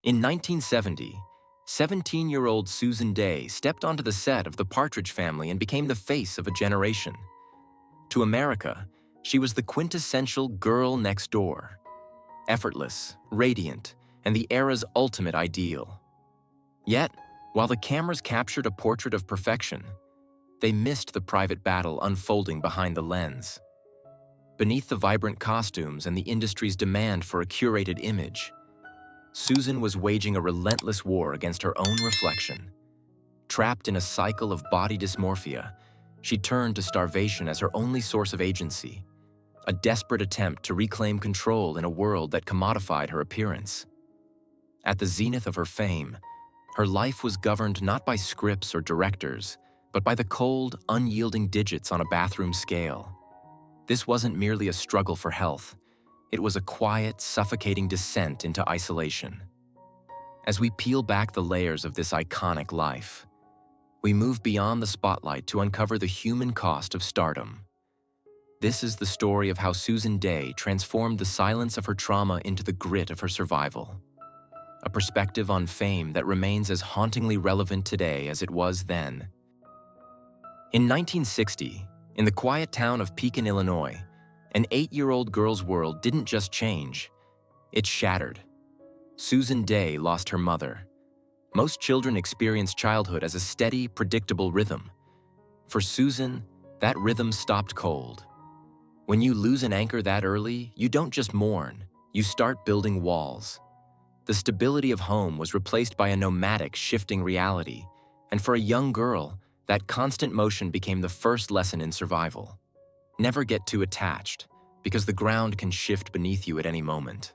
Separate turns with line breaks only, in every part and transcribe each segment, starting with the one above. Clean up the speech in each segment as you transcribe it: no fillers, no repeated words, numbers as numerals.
In 1970, 17-year-old Susan Dey stepped onto the set of the Partridge Family and became the face of a generation. To America, she was the quintessential girl next door, effortless, radiant, and the era's ultimate ideal. Yet, while the cameras captured a portrait of perfection, they missed the private battle unfolding behind the lens. Beneath the vibrant costumes and the industry's demand for a curated image, Susan was waging a relentless war against her own reflection. Trapped in a cycle of body dysmorphia, she turned to starvation as her only source of agency, a desperate attempt to reclaim control in a world that commodified her appearance. At the zenith of her fame, her life was governed not by scripts or directors, but by the cold, unyielding digits on a bathroom scale. This wasn't merely a struggle for health. It was a quiet, suffocating descent into isolation. As we peel back the layers of this iconic life, we move beyond the spotlight to uncover the human cost of stardom. This is the story of how Susan Dey transformed the silence of her trauma into the grit of her survival. A perspective on fame that remains as hauntingly relevant today as it was then. In 1960, in the quiet town of Pekin, Illinois, an 8-year-old girl's world didn't just change, it shattered. Susan Dey lost her mother. Most children experience childhood as a steady, predictable rhythm. For Susan, that rhythm stopped cold. When you lose an anchor that early, you don't just mourn, you start building walls. The stability of home was replaced by a nomadic, shifting reality, and for a young girl, that constant motion became the first lesson in survival. Never get too attached, because the ground can shift beneath you at any moment.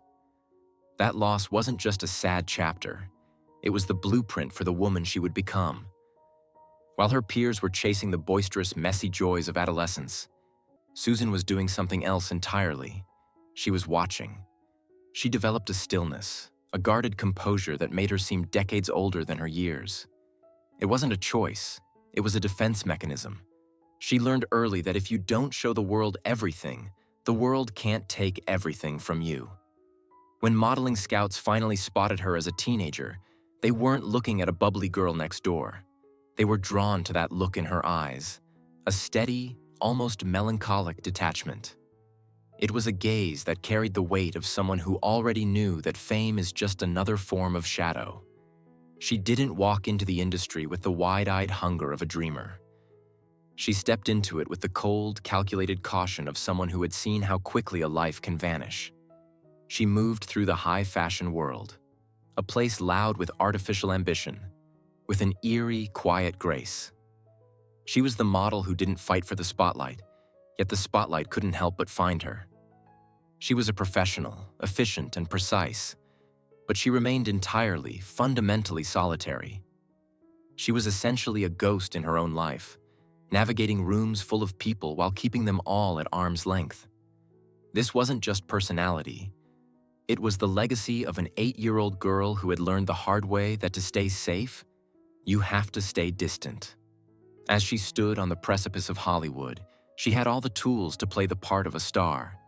That loss wasn't just a sad chapter. It was the blueprint for the woman she would become. While her peers were chasing the boisterous, messy joys of adolescence, Susan was doing something else entirely. She was watching. She developed a stillness, a guarded composure that made her seem decades older than her years. It wasn't a choice. It was a defense mechanism. She learned early that if you don't show the world everything, the world can't take everything from you. When modeling scouts finally spotted her as a teenager, they weren't looking at a bubbly girl next door. They were drawn to that look in her eyes, a steady, almost melancholic detachment. It was a gaze that carried the weight of someone who already knew that fame is just another form of shadow. She didn't walk into the industry with the wide-eyed hunger of a dreamer. She stepped into it with the cold, calculated caution of someone who had seen how quickly a life can vanish. She moved through the high-fashion world, a place loud with artificial ambition, with an eerie, quiet grace. She was the model who didn't fight for the spotlight, yet the spotlight couldn't help but find her. She was a professional, efficient, and precise, but she remained entirely, fundamentally solitary. She was essentially a ghost in her own life, navigating rooms full of people while keeping them all at arm's length. This wasn't just personality. It was the legacy of an 8-year-old girl who had learned the hard way that to stay safe, you have to stay distant. As she stood on the precipice of Hollywood, she had all the tools to play the part of a star,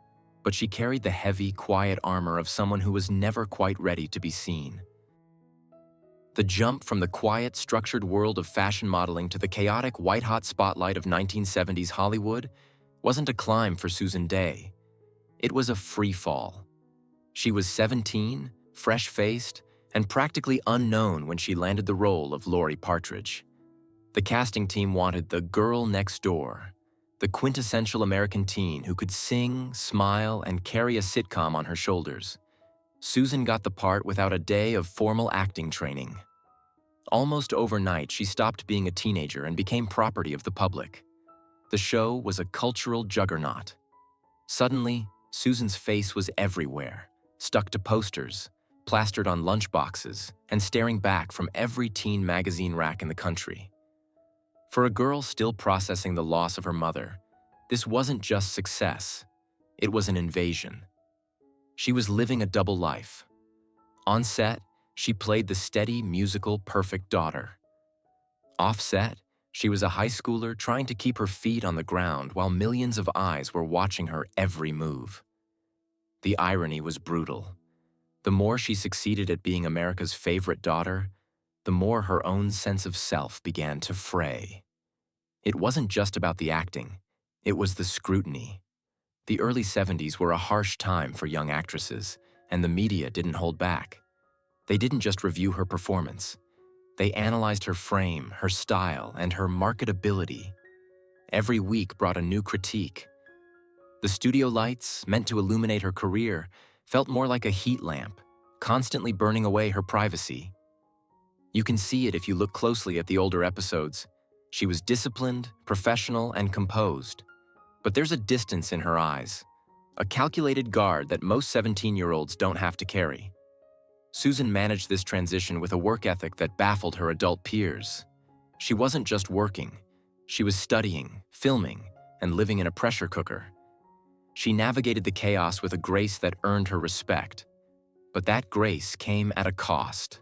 but she carried the heavy, quiet armor of someone who was never quite ready to be seen. The jump from the quiet, structured world of fashion modeling to the chaotic, white-hot spotlight of 1970s Hollywood wasn't a climb for Susan Dey. It was a free fall. She was 17, fresh-faced, and practically unknown when she landed the role of Laurie Partridge. The casting team wanted the girl next door, the quintessential American teen who could sing, smile, and carry a sitcom on her shoulders. Susan got the part without a day of formal acting training. Almost overnight, she stopped being a teenager and became property of the public. The show was a cultural juggernaut. Suddenly, Susan's face was everywhere, stuck to posters, plastered on lunchboxes, and staring back from every teen magazine rack in the country. For a girl still processing the loss of her mother, this wasn't just success, it was an invasion. She was living a double life. On set, she played the steady, musical, perfect daughter. Off set, she was a high schooler trying to keep her feet on the ground while millions of eyes were watching her every move. The irony was brutal. The more she succeeded at being America's favorite daughter, the more her own sense of self began to fray. It wasn't just about the acting, it was the scrutiny. The early 70s were a harsh time for young actresses, and the media didn't hold back. They didn't just review her performance. They analyzed her frame, her style, and her marketability. Every week brought a new critique. The studio lights, meant to illuminate her career, felt more like a heat lamp, constantly burning away her privacy. You can see it if you look closely at the older episodes. She was disciplined, professional, and composed. But there's a distance in her eyes, a calculated guard that most 17-year-olds don't have to carry. Susan managed this transition with a work ethic that baffled her adult peers. She wasn't just working. She was studying, filming, and living in a pressure cooker. She navigated the chaos with a grace that earned her respect. But that grace came at a cost.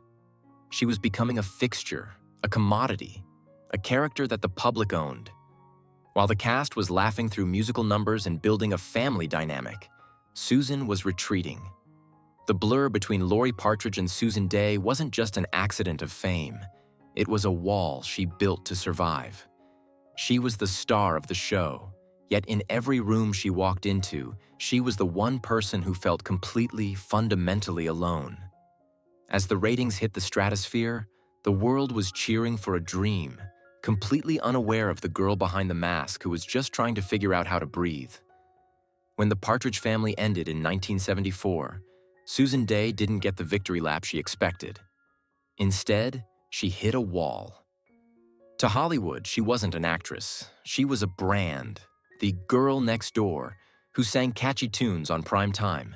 She was becoming a fixture, a commodity, a character that the public owned. While the cast was laughing through musical numbers and building a family dynamic, Susan was retreating. The blur between Laurie Partridge and Susan Dey wasn't just an accident of fame. It was a wall she built to survive. She was the star of the show, yet in every room she walked into, she was the one person who felt completely, fundamentally alone. As the ratings hit the stratosphere, the world was cheering for a dream, completely unaware of the girl behind the mask who was just trying to figure out how to breathe. When the Partridge Family ended in 1974, Susan Dey didn't get the victory lap she expected. Instead, she hit a wall. To Hollywood, she wasn't an actress. She was a brand, the girl next door, who sang catchy tunes on prime time.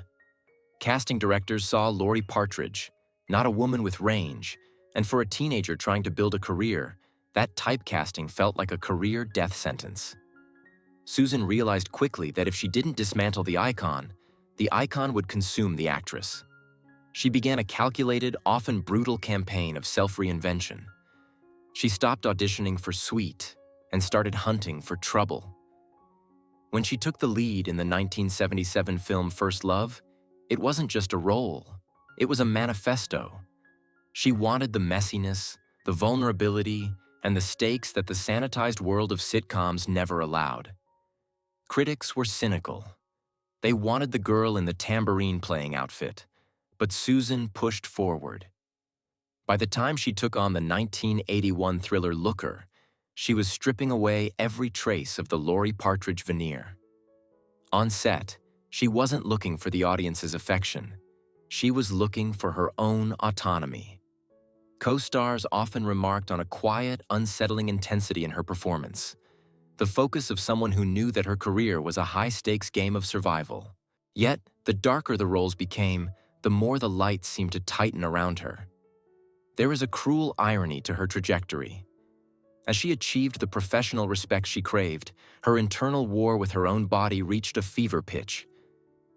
Casting directors saw Laurie Partridge, not a woman with range, and for a teenager trying to build a career, that typecasting felt like a career death sentence. Susan realized quickly that if she didn't dismantle the icon would consume the actress. She began a calculated, often brutal campaign of self-reinvention. She stopped auditioning for sweet and started hunting for trouble. When she took the lead in the 1977 film First Love, it wasn't just a role, it was a manifesto. She wanted the messiness, the vulnerability, and the stakes that the sanitized world of sitcoms never allowed. Critics were cynical. They wanted the girl in the tambourine-playing outfit, but Susan pushed forward. By the time she took on the 1981 thriller Looker, she was stripping away every trace of the Laurie Partridge veneer. On set, she wasn't looking for the audience's affection. She was looking for her own autonomy. Co-stars often remarked on a quiet, unsettling intensity in her performance, the focus of someone who knew that her career was a high-stakes game of survival. Yet, the darker the roles became, the more the lights seemed to tighten around her. There is a cruel irony to her trajectory. As she achieved the professional respect she craved, her internal war with her own body reached a fever pitch.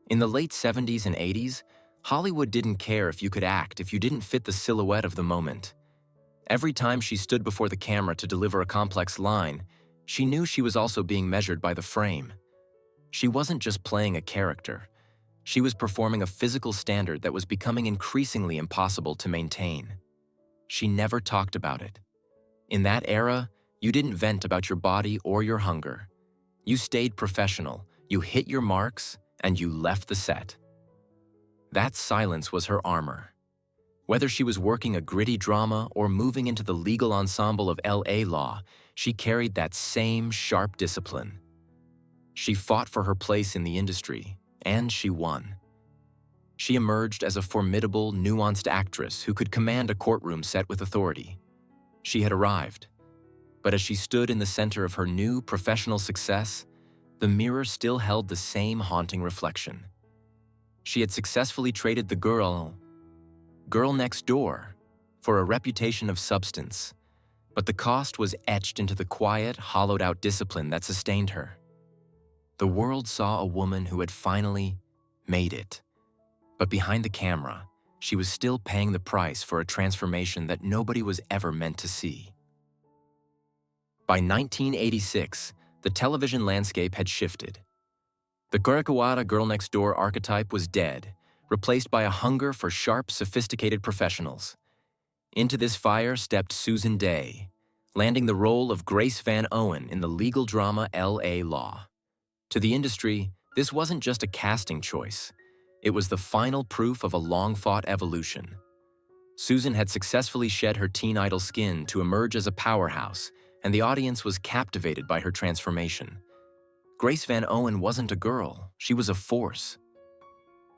In the late 70s and 80s, Hollywood didn't care if you could act if you didn't fit the silhouette of the moment. Every time she stood before the camera to deliver a complex line, she knew she was also being measured by the frame. She wasn't just playing a character. She was performing a physical standard that was becoming increasingly impossible to maintain. She never talked about it. In that era, you didn't vent about your body or your hunger. You stayed professional, you hit your marks, and you left the set. That silence was her armor. Whether she was working a gritty drama or moving into the legal ensemble of LA law, she carried that same sharp discipline. She fought for her place in the industry, and she won. She emerged as a formidable, nuanced actress who could command a courtroom set with authority. She had arrived. But as she stood in the center of her new professional success, the mirror still held the same haunting reflection. She had successfully traded the girl next door for a reputation of substance, but the cost was etched into the quiet, hollowed-out discipline that sustained her. The world saw a woman who had finally made it, but behind the camera, she was still paying the price for a transformation that nobody was ever meant to see. By 1986, the television landscape had shifted. The Kurekawada girl next door archetype was dead, replaced by a hunger for sharp, sophisticated professionals. Into this fire stepped Susan Dey, landing the role of Grace Van Owen in the legal drama L.A. Law. To the industry, this wasn't just a casting choice. It was the final proof of a long-fought evolution. Susan had successfully shed her teen idol skin to emerge as a powerhouse, and the audience was captivated by her transformation. Grace Van Owen wasn't a girl, she was a force.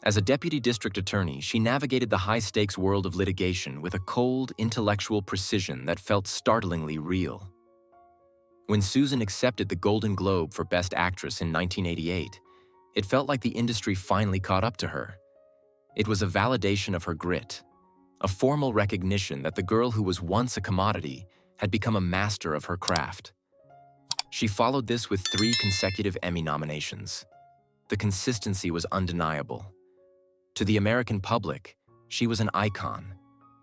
As a deputy district attorney, she navigated the high-stakes world of litigation with a cold, intellectual precision that felt startlingly real. When Susan accepted the Golden Globe for Best Actress in 1988, it felt like the industry finally caught up to her. It was a validation of her grit, a formal recognition that the girl who was once a commodity had become a master of her craft. She followed this with 3 consecutive Emmy nominations. The consistency was undeniable. To the American public, she was an icon,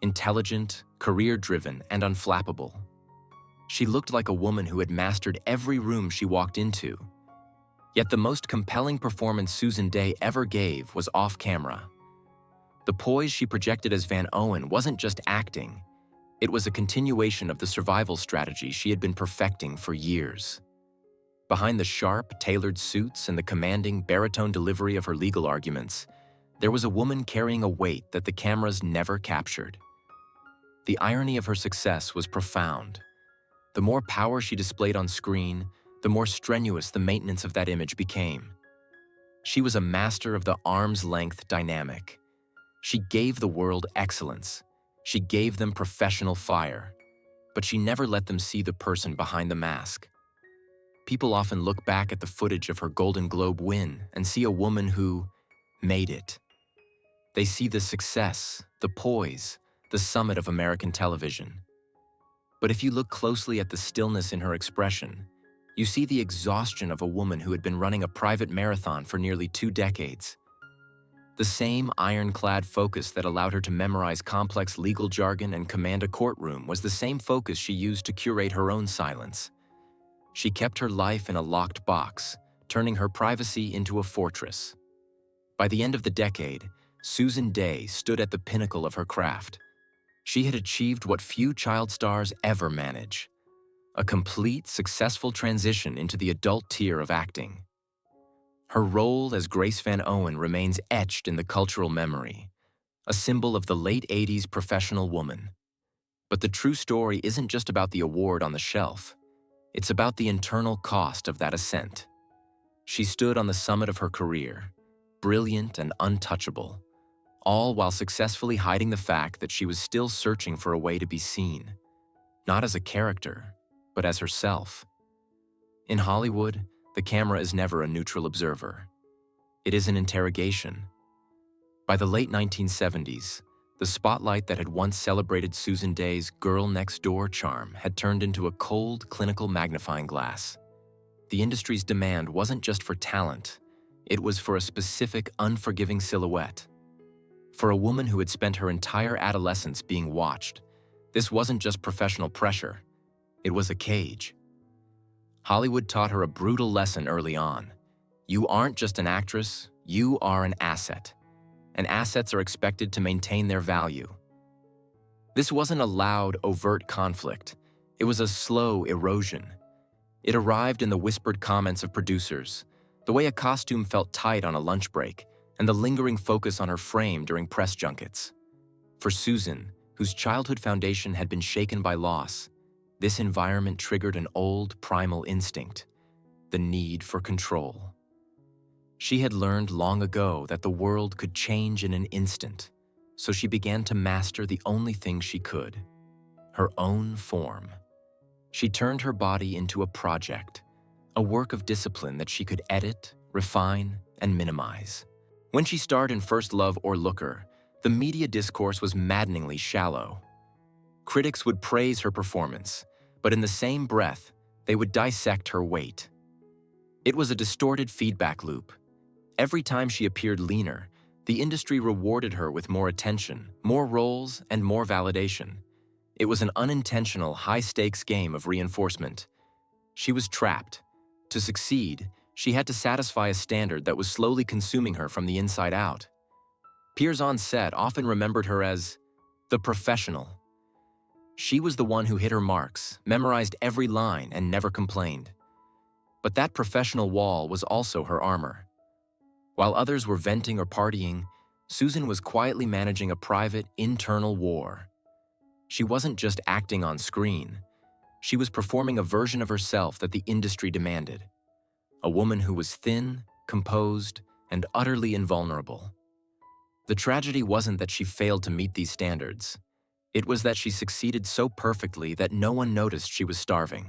intelligent, career-driven, and unflappable. She looked like a woman who had mastered every room she walked into. Yet the most compelling performance Susan Dey ever gave was off-camera. The poise she projected as Van Owen wasn't just acting. It was a continuation of the survival strategy she had been perfecting for years. Behind the sharp, tailored suits and the commanding, baritone delivery of her legal arguments, there was a woman carrying a weight that the cameras never captured. The irony of her success was profound. The more power she displayed on screen, the more strenuous the maintenance of that image became. She was a master of the arm's-length dynamic. She gave the world excellence. She gave them professional fire. But she never let them see the person behind the mask. People often look back at the footage of her Golden Globe win and see a woman who made it. They see the success, the poise, the summit of American television. But if you look closely at the stillness in her expression, you see the exhaustion of a woman who had been running a private marathon for nearly 2 decades. The same ironclad focus that allowed her to memorize complex legal jargon and command a courtroom was the same focus she used to curate her own silence. She kept her life in a locked box, turning her privacy into a fortress. By the end of the decade, Susan Dey stood at the pinnacle of her craft. She had achieved what few child stars ever manage: a complete, successful transition into the adult tier of acting. Her role as Grace Van Owen remains etched in the cultural memory, a symbol of the late 80s professional woman. But the true story isn't just about the award on the shelf. It's about the internal cost of that ascent. She stood on the summit of her career, brilliant and untouchable, all while successfully hiding the fact that she was still searching for a way to be seen, not as a character, but as herself. In Hollywood, the camera is never a neutral observer. It is an interrogation. By the late 1970s, the spotlight that had once celebrated Susan Dey's girl-next-door charm had turned into a cold, clinical magnifying glass. The industry's demand wasn't just for talent, it was for a specific, unforgiving silhouette. For a woman who had spent her entire adolescence being watched, this wasn't just professional pressure, it was a cage. Hollywood taught her a brutal lesson early on. You aren't just an actress, you are an asset. And assets are expected to maintain their value. This wasn't a loud, overt conflict. It was a slow erosion. It arrived in the whispered comments of producers, the way a costume felt tight on a lunch break, and the lingering focus on her frame during press junkets. For Susan, whose childhood foundation had been shaken by loss, this environment triggered an old, primal instinct: the need for control. She had learned long ago that the world could change in an instant, so she began to master the only thing she could: her own form. She turned her body into a project, a work of discipline that she could edit, refine, and minimize. When she starred in First Love or Looker, the media discourse was maddeningly shallow. Critics would praise her performance, but in the same breath, they would dissect her weight. It was a distorted feedback loop. Every time she appeared leaner, the industry rewarded her with more attention, more roles, and more validation. It was an unintentional, high-stakes game of reinforcement. She was trapped. To succeed, she had to satisfy a standard that was slowly consuming her from the inside out. Peers on set often remembered her as the professional. She was the one who hit her marks, memorized every line, and never complained. But that professional wall was also her armor. While others were venting or partying, Susan was quietly managing a private, internal war. She wasn't just acting on screen. She was performing a version of herself that the industry demanded. A woman who was thin, composed, and utterly invulnerable. The tragedy wasn't that she failed to meet these standards. It was that she succeeded so perfectly that no one noticed she was starving.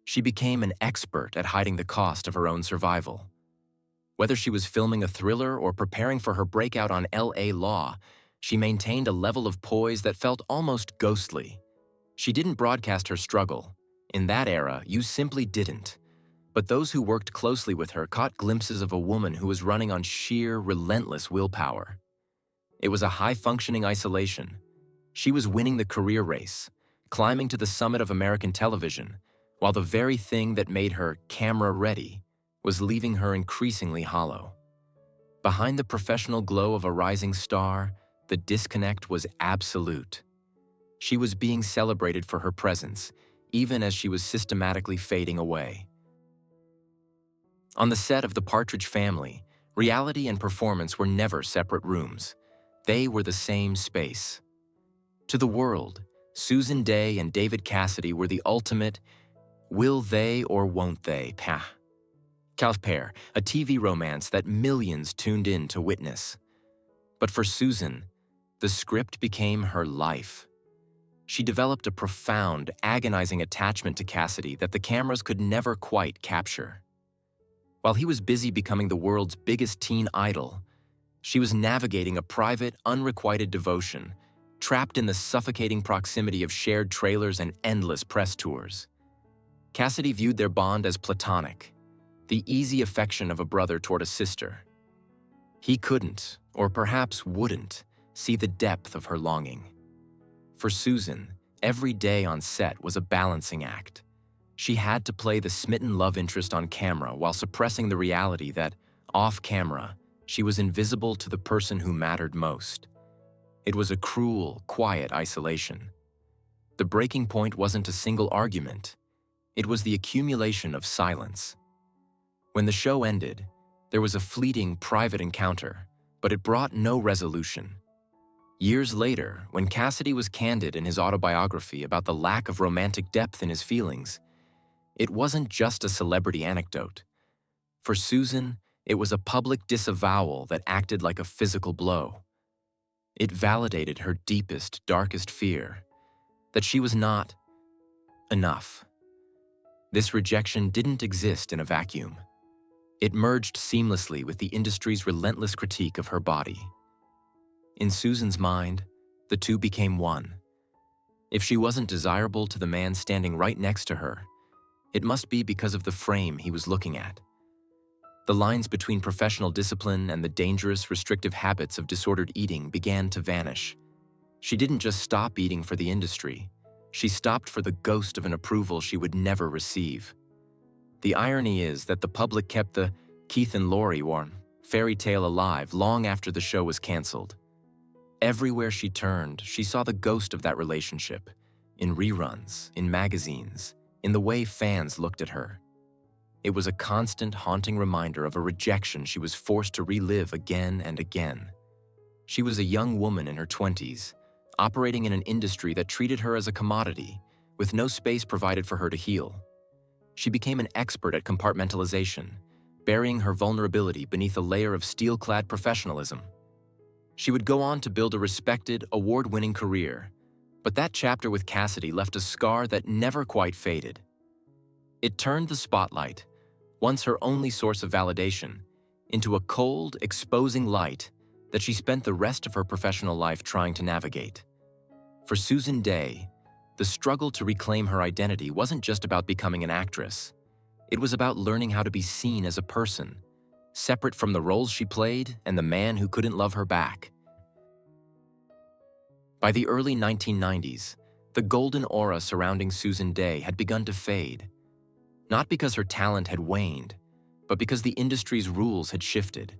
She became an expert at hiding the cost of her own survival. Whether she was filming a thriller or preparing for her breakout on LA Law, she maintained a level of poise that felt almost ghostly. She didn't broadcast her struggle. In that era, you simply didn't. But those who worked closely with her caught glimpses of a woman who was running on sheer, relentless willpower. It was a high-functioning isolation. She was winning the career race, climbing to the summit of American television, while the very thing that made her camera-ready was leaving her increasingly hollow. Behind the professional glow of a rising star, the disconnect was absolute. She was being celebrated for her presence, even as she was systematically fading away. On the set of the Partridge Family, reality and performance were never separate rooms. They were the same space. To the world, Susan Dey and David Cassidy were the ultimate will they or won't they pair, a TV romance that millions tuned in to witness. But for Susan, the script became her life. She developed a profound, agonizing attachment to Cassidy that the cameras could never quite capture. While he was busy becoming the world's biggest teen idol, she was navigating a private, unrequited devotion, trapped in the suffocating proximity of shared trailers and endless press tours. Cassidy viewed their bond as platonic, the easy affection of a brother toward a sister. He couldn't, or perhaps wouldn't, see the depth of her longing. For Susan, every day on set was a balancing act. She had to play the smitten love interest on camera while suppressing the reality that, off camera, she was invisible to the person who mattered most. It was a cruel, quiet isolation. The breaking point wasn't a single argument. It was the accumulation of silence. When the show ended, there was a fleeting private encounter, but it brought no resolution. Years later, when Cassidy was candid in his autobiography about the lack of romantic depth in his feelings, it wasn't just a celebrity anecdote. For Susan, it was a public disavowal that acted like a physical blow. It validated her deepest, darkest fear, that she was not enough. This rejection didn't exist in a vacuum. It merged seamlessly with the industry's relentless critique of her body. In Susan's mind, the two became one. If she wasn't desirable to the man standing right next to her, it must be because of the frame he was looking at. The lines between professional discipline and the dangerous, restrictive habits of disordered eating began to vanish. She didn't just stop eating for the industry. She stopped for the ghost of an approval she would never receive. The irony is that the public kept the Keith and Laurie fairy tale alive long after the show was canceled. Everywhere she turned, she saw the ghost of that relationship, in reruns, in magazines, in the way fans looked at her. It was a constant, haunting reminder of a rejection she was forced to relive again and again. She was a young woman in her 20s, operating in an industry that treated her as a commodity, with no space provided for her to heal. She became an expert at compartmentalization, burying her vulnerability beneath a layer of steel-clad professionalism. She would go on to build a respected, award-winning career, but that chapter with Cassidy left a scar that never quite faded. It turned the spotlight, once her only source of validation, into a cold, exposing light that she spent the rest of her professional life trying to navigate. For Susan Dey, the struggle to reclaim her identity wasn't just about becoming an actress. It was about learning how to be seen as a person, separate from the roles she played and the man who couldn't love her back. By the early 1990s, the golden aura surrounding Susan Dey had begun to fade. Not because her talent had waned, but because the industry's rules had shifted.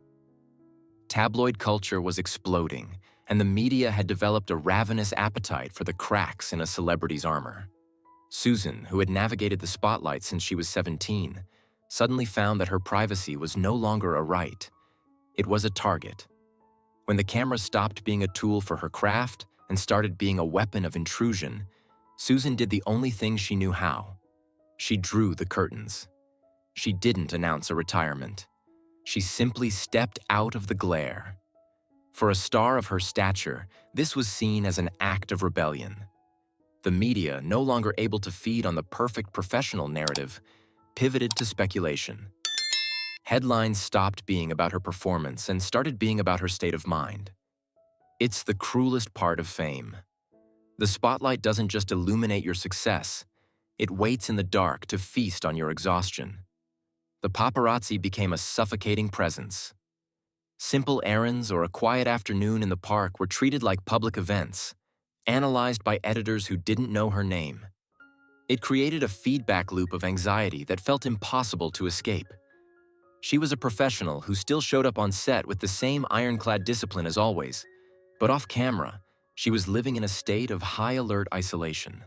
Tabloid culture was exploding, and the media had developed a ravenous appetite for the cracks in a celebrity's armor. Susan, who had navigated the spotlight since she was 17, suddenly found that her privacy was no longer a right. It was a target. When the camera stopped being a tool for her craft and started being a weapon of intrusion, Susan did the only thing she knew how. She drew the curtains. She didn't announce a retirement. She simply stepped out of the glare. For a star of her stature, this was seen as an act of rebellion. The media, no longer able to feed on the perfect professional narrative, pivoted to speculation. Headlines stopped being about her performance and started being about her state of mind. It's the cruelest part of fame. The spotlight doesn't just illuminate your success, it waits in the dark to feast on your exhaustion. The paparazzi became a suffocating presence. Simple errands or a quiet afternoon in the park were treated like public events, analyzed by editors who didn't know her name. It created a feedback loop of anxiety that felt impossible to escape. She was a professional who still showed up on set with the same ironclad discipline as always, but off camera, she was living in a state of high-alert isolation.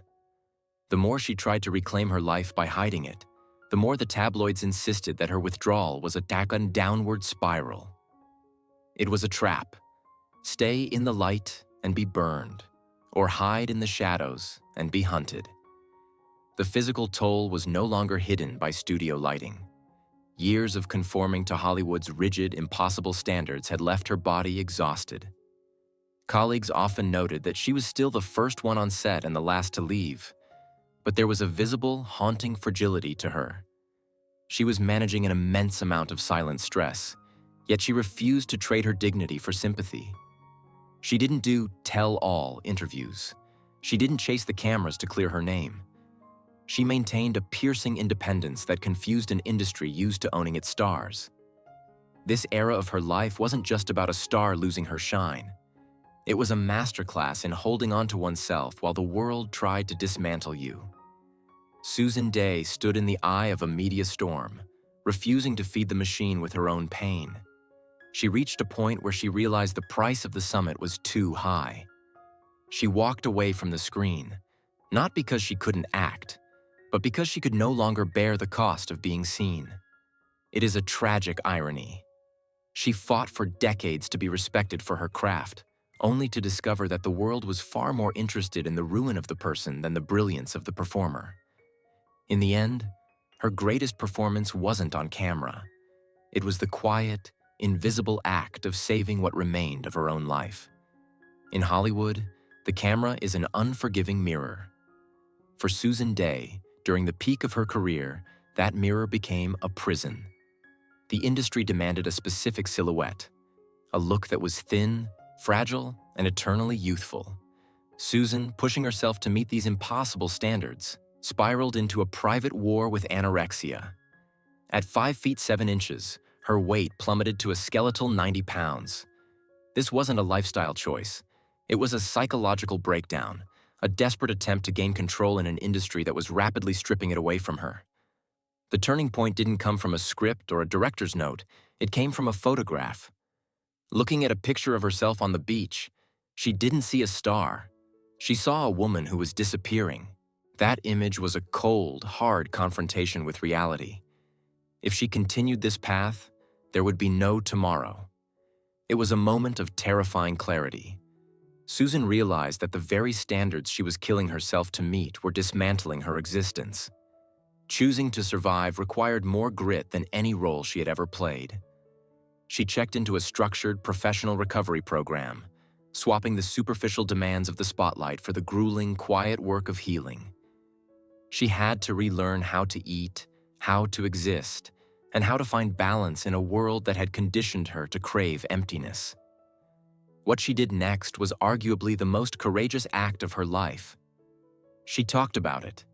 The more she tried to reclaim her life by hiding it, the more the tabloids insisted that her withdrawal was a downward spiral. It was a trap. Stay in the light and be burned, or hide in the shadows and be hunted. The physical toll was no longer hidden by studio lighting. Years of conforming to Hollywood's rigid, impossible standards had left her body exhausted. Colleagues often noted that she was still the first one on set and the last to leave, but there was a visible, haunting fragility to her. She was managing an immense amount of silent stress, yet she refused to trade her dignity for sympathy. She didn't do tell-all interviews. She didn't chase the cameras to clear her name. She maintained a piercing independence that confused an industry used to owning its stars. This era of her life wasn't just about a star losing her shine. It was a masterclass in holding on to oneself while the world tried to dismantle you. Susan Dey stood in the eye of a media storm, refusing to feed the machine with her own pain. She reached a point where she realized the price of the summit was too high. She walked away from the screen, not because she couldn't act, but because she could no longer bear the cost of being seen. It is a tragic irony. She fought for decades to be respected for her craft, only to discover that the world was far more interested in the ruin of the person than the brilliance of the performer. In the end, her greatest performance wasn't on camera. It was the quiet, invisible act of saving what remained of her own life. In Hollywood, the camera is an unforgiving mirror. For Susan Dey, during the peak of her career, that mirror became a prison. The industry demanded a specific silhouette, a look that was thin, fragile, and eternally youthful. Susan, pushing herself to meet these impossible standards, spiraled into a private war with anorexia. At 5 feet 7 inches, her weight plummeted to a skeletal 90 pounds. This wasn't a lifestyle choice. It was a psychological breakdown, a desperate attempt to gain control in an industry that was rapidly stripping it away from her. The turning point didn't come from a script or a director's note. It came from a photograph. Looking at a picture of herself on the beach, she didn't see a star. She saw a woman who was disappearing. That image was a cold, hard confrontation with reality. If she continued this path, there would be no tomorrow. It was a moment of terrifying clarity. Susan realized that the very standards she was killing herself to meet were dismantling her existence. Choosing to survive required more grit than any role she had ever played. She checked into a structured, professional recovery program, swapping the superficial demands of the spotlight for the grueling, quiet work of healing. She had to relearn how to eat, how to exist, and how to find balance in a world that had conditioned her to crave emptiness. What she did next was arguably the most courageous act of her life. She talked about it.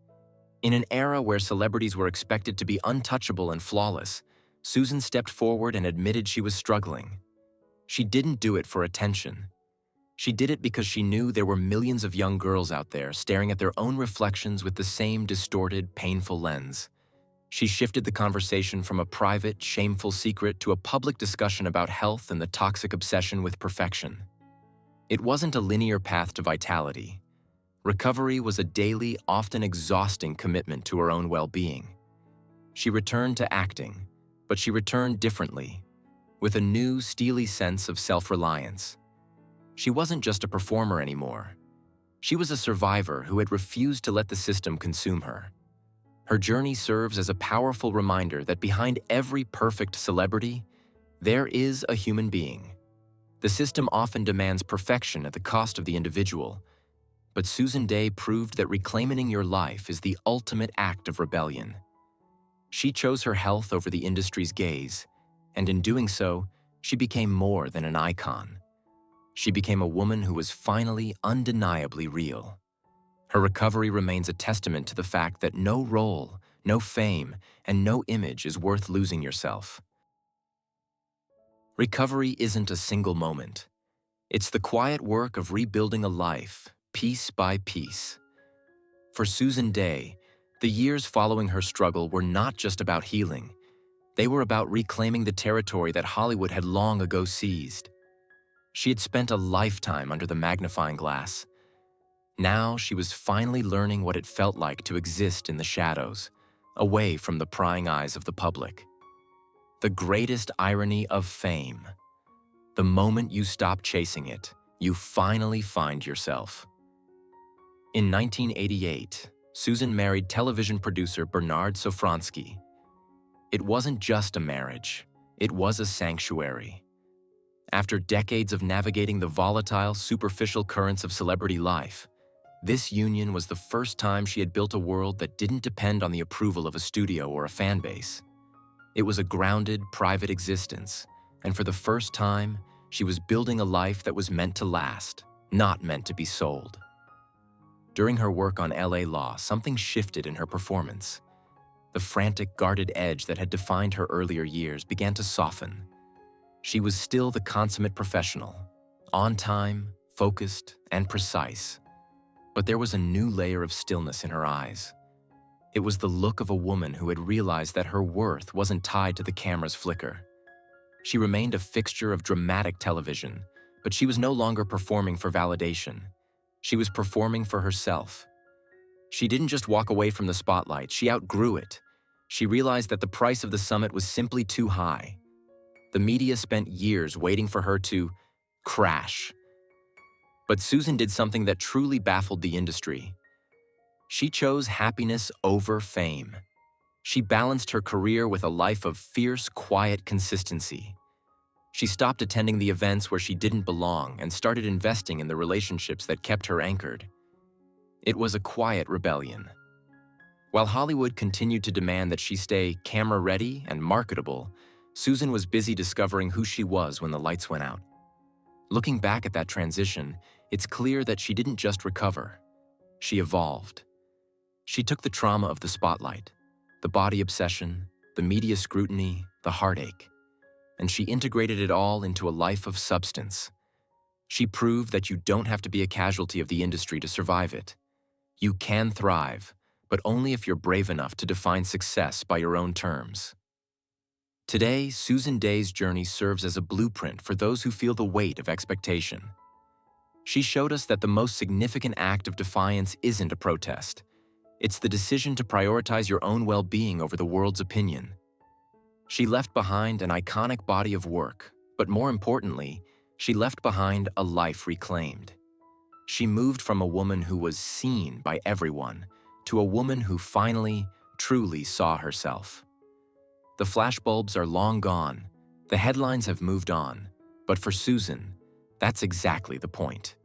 In an era where celebrities were expected to be untouchable and flawless, Susan stepped forward and admitted she was struggling. She didn't do it for attention. She did it because she knew there were millions of young girls out there staring at their own reflections with the same distorted, painful lens. She shifted the conversation from a private, shameful secret to a public discussion about health and the toxic obsession with perfection. It wasn't a linear path to vitality. Recovery was a daily, often exhausting commitment to her own well-being. She returned to acting, but she returned differently, with a new, steely sense of self-reliance. She wasn't just a performer anymore. She was a survivor who had refused to let the system consume her. Her journey serves as a powerful reminder that behind every perfect celebrity, there is a human being. The system often demands perfection at the cost of the individual, but Susan Dey proved that reclaiming your life is the ultimate act of rebellion. She chose her health over the industry's gaze, and in doing so, she became more than an icon. She became a woman who was finally undeniably real. Her recovery remains a testament to the fact that no role, no fame, and no image is worth losing yourself. Recovery isn't a single moment. It's the quiet work of rebuilding a life, piece by piece. For Susan Dey, the years following her struggle were not just about healing. They were about reclaiming the territory that Hollywood had long ago seized. She had spent a lifetime under the magnifying glass. Now she was finally learning what it felt like to exist in the shadows, away from the prying eyes of the public. The greatest irony of fame. The moment you stop chasing it, you finally find yourself. In 1988, Susan married television producer Bernard Sofransky. It wasn't just a marriage, it was a sanctuary. After decades of navigating the volatile, superficial currents of celebrity life, this union was the first time she had built a world that didn't depend on the approval of a studio or a fan base. It was a grounded, private existence, and for the first time, she was building a life that was meant to last, not meant to be sold. During her work on LA Law, something shifted in her performance. The frantic, guarded edge that had defined her earlier years began to soften. She was still the consummate professional, on time, focused, and precise. But there was a new layer of stillness in her eyes. It was the look of a woman who had realized that her worth wasn't tied to the camera's flicker. She remained a fixture of dramatic television, but she was no longer performing for validation. She was performing for herself. She didn't just walk away from the spotlight, she outgrew it. She realized that the price of the summit was simply too high. The media spent years waiting for her to crash. But Susan did something that truly baffled the industry. She chose happiness over fame. She balanced her career with a life of fierce, quiet consistency. She stopped attending the events where she didn't belong and started investing in the relationships that kept her anchored. It was a quiet rebellion. While Hollywood continued to demand that she stay camera-ready and marketable, Susan was busy discovering who she was when the lights went out. Looking back at that transition, it's clear that she didn't just recover. She evolved. She took the trauma of the spotlight, the body obsession, the media scrutiny, the heartache, and she integrated it all into a life of substance. She proved that you don't have to be a casualty of the industry to survive it. You can thrive, but only if you're brave enough to define success by your own terms. Today, Susan Dey's journey serves as a blueprint for those who feel the weight of expectation. She showed us that the most significant act of defiance isn't a protest. It's the decision to prioritize your own well-being over the world's opinion. She left behind an iconic body of work, but more importantly, she left behind a life reclaimed. She moved from a woman who was seen by everyone to a woman who finally, truly saw herself. The flashbulbs are long gone, the headlines have moved on, but for Susan, that's exactly the point.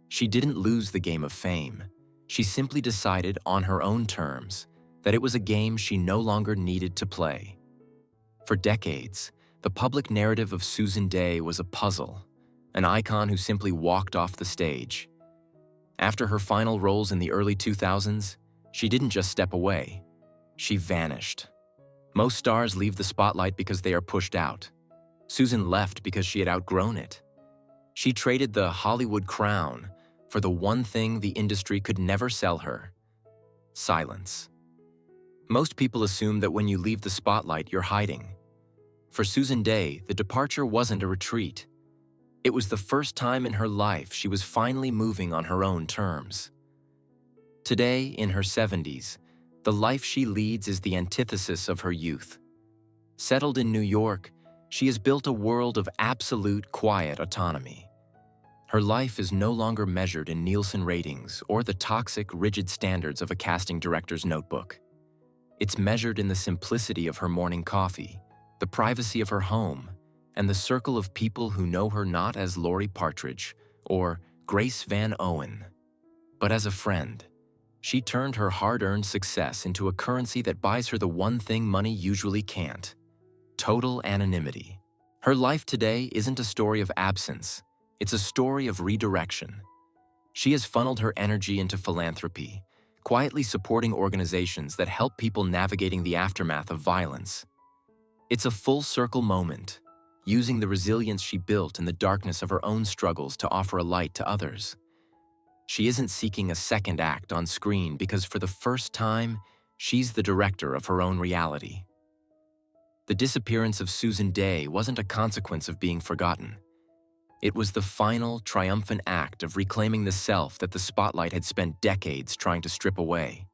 She didn't lose the game of fame. She simply decided on her own terms that it was a game she no longer needed to play. For decades, the public narrative of Susan Dey was a puzzle, an icon who simply walked off the stage. After her final roles in the early 2000s, she didn't just step away, she vanished. Most stars leave the spotlight because they are pushed out. Susan left because she had outgrown it. She traded the Hollywood crown for the one thing the industry could never sell her: silence. Most people assume that when you leave the spotlight, you're hiding. For Susan Dey, the departure wasn't a retreat. It was the first time in her life she was finally moving on her own terms. Today, in her 70s, the life she leads is the antithesis of her youth. Settled in New York, she has built a world of absolute quiet autonomy. Her life is no longer measured in Nielsen ratings or the toxic, rigid standards of a casting director's notebook. It's measured in the simplicity of her morning coffee, the privacy of her home, and the circle of people who know her not as Lori Partridge or Grace Van Owen, but as a friend. She turned her hard-earned success into a currency that buys her the one thing money usually can't: total anonymity. Her life today isn't a story of absence. It's a story of redirection. She has funneled her energy into philanthropy, quietly supporting organizations that help people navigating the aftermath of violence. It's a full-circle moment, using the resilience she built in the darkness of her own struggles to offer a light to others. She isn't seeking a second act on screen because for the first time, she's the director of her own reality. The disappearance of Susan Dey wasn't a consequence of being forgotten. It was the final, triumphant act of reclaiming the self that the spotlight had spent decades trying to strip away.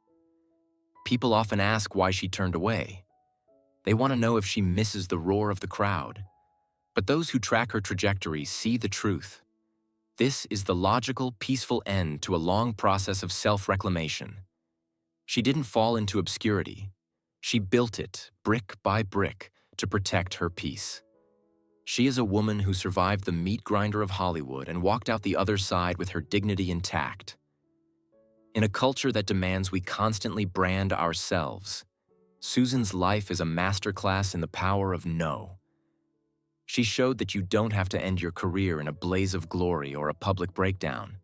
People often ask why she turned away. They want to know if she misses the roar of the crowd. But those who track her trajectory see the truth. This is the logical, peaceful end to a long process of self-reclamation. She didn't fall into obscurity. She built it, brick by brick, to protect her peace. She is a woman who survived the meat grinder of Hollywood and walked out the other side with her dignity intact. In a culture that demands we constantly brand ourselves, Susan's life is a masterclass in the power of no. She showed that you don't have to end your career in a blaze of glory or a public breakdown.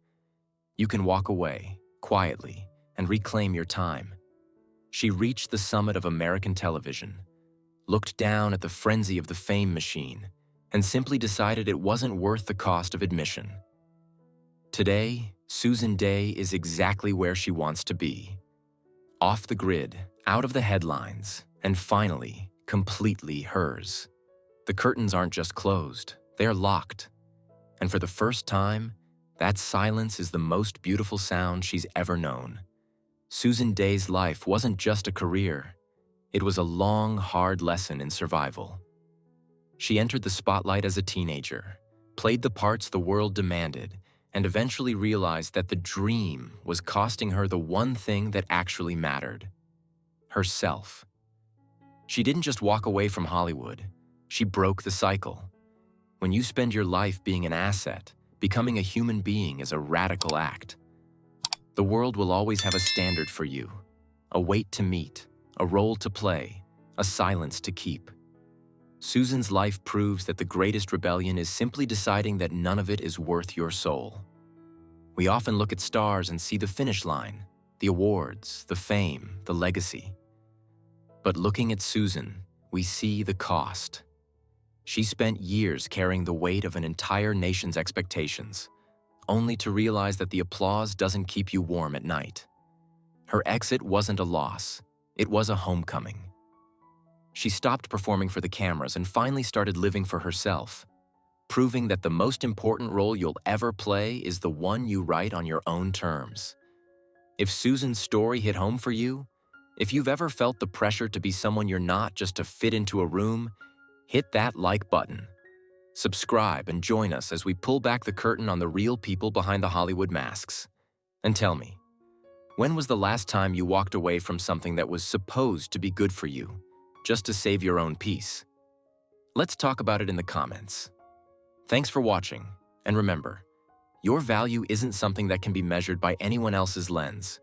You can walk away, quietly, and reclaim your time. She reached the summit of American television, looked down at the frenzy of the fame machine, and simply decided it wasn't worth the cost of admission. Today, Susan Dey is exactly where she wants to be. Off the grid, out of the headlines, and finally, completely hers. The curtains aren't just closed, they are locked. And for the first time, that silence is the most beautiful sound she's ever known. Susan Dey's life wasn't just a career. It was a long, hard lesson in survival. She entered the spotlight as a teenager, played the parts the world demanded, and eventually realized that the dream was costing her the one thing that actually mattered: herself. She didn't just walk away from Hollywood. She broke the cycle. When you spend your life being an asset, becoming a human being is a radical act. The world will always have a standard for you, a weight to meet, a role to play, a silence to keep. Susan's life proves that the greatest rebellion is simply deciding that none of it is worth your soul. We often look at stars and see the finish line, the awards, the fame, the legacy. But looking at Susan, we see the cost. She spent years carrying the weight of an entire nation's expectations, only to realize that the applause doesn't keep you warm at night. Her exit wasn't a loss, it was a homecoming. She stopped performing for the cameras and finally started living for herself, proving that the most important role you'll ever play is the one you write on your own terms. If Susan's story hit home for you, if you've ever felt the pressure to be someone you're not just to fit into a room, hit that like button. Subscribe and join us as we pull back the curtain on the real people behind the Hollywood masks. And tell me, when was the last time you walked away from something that was supposed to be good for you, just to save your own peace? Let's talk about it in the comments. Thanks for watching, and remember, your value isn't something that can be measured by anyone else's lens.